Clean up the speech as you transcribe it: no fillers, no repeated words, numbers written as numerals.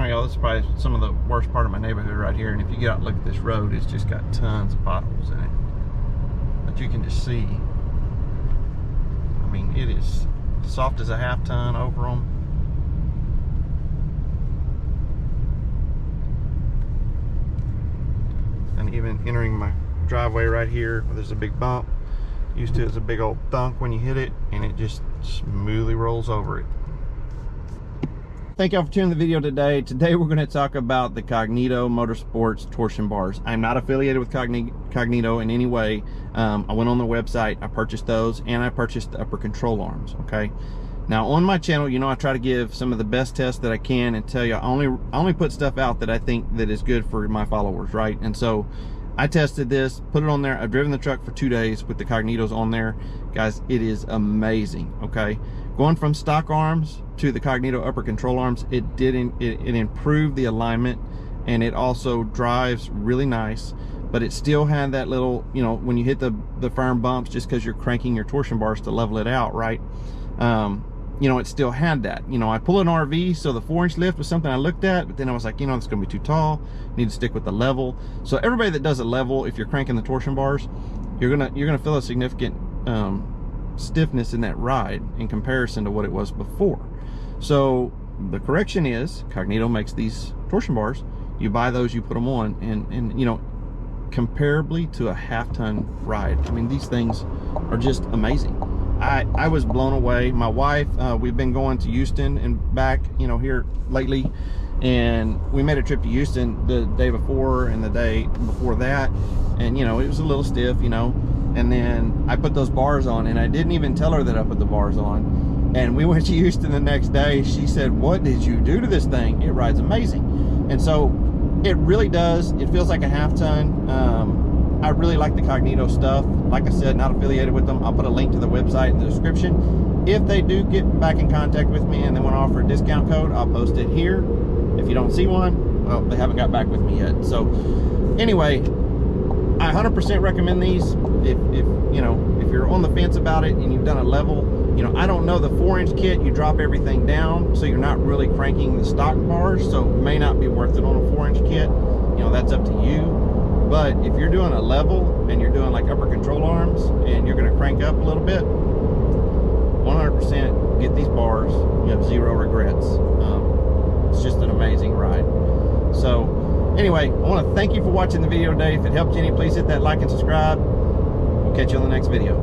Alright, y'all, this is probably some of the worst part of my neighborhood right here, and if you get out and look at this road, it's just got tons of potholes in it. But you can just see, I mean, it is soft as a half ton over them. And even entering my driveway right here, where there's a big bump, used to as a big old thunk when you hit it, and it just smoothly rolls over it. Thank y'all for tuning in the video today. Today we're going to talk about the Cognito Motorsports torsion bars. I'm not affiliated with Cognito in any way. I went on the website, I purchased those, and I purchased the upper control arms, okay? Now on my channel, you know, I try to give some of the best tests that I can and tell you I only put stuff out that I think that is good for my followers, right? And so I tested this, put it on there. I've driven the truck for 2 days with the Cognitos on there. Guys, it is amazing, okay? Going from stock arms to the Cognito upper control arms, it improved the alignment, and it also drives really nice, but it still had that little, you know, when you hit the firm bumps, just because you're cranking your torsion bars to level it out, right? You know, it still had that. You know, I pull an RV, so the 4-inch lift was something I looked at, but then I was like, you know, it's gonna be too tall, need to stick with the level. So everybody that does a level, if you're cranking the torsion bars, you're gonna feel a significant stiffness in that ride in comparison to what it was before. So the correction is Cognito makes these torsion bars. You buy those, you put them on, and you know, comparably to a half-ton ride, I mean, these things are just amazing. I was blown away. My wife, we've been going to Houston and back, you know, here lately, and we made a trip to Houston the day before and the day before that, and you know, it was a little stiff, you know, and then I put those bars on, and I didn't even tell her that I put the bars on. And we went to Houston the next day. She said, "What did you do to this thing? It rides amazing." And so it really does. It feels like a half ton. I really like the Cognito stuff. Like I said, not affiliated with them. I'll put a link to the website in the description. If they do get back in contact with me and they want to offer a discount code, I'll post it here. If you don't see one, well, they haven't got back with me yet. So anyway, I 100% recommend these. If you know, if you're on the fence about it and you've done a level, you know, I don't know, the 4-inch kit, you drop everything down, so you're not really cranking the stock bars, so it may not be worth it on a 4-inch kit. You know, that's up to you. But if you're doing a level and you're doing like upper control arms and you're going to crank up a little bit, 100% get these bars. You have zero regrets. It's just an amazing ride. So anyway, I want to thank you for watching the video today. If it helped you any, please hit that like and subscribe. We'll catch you on the next video.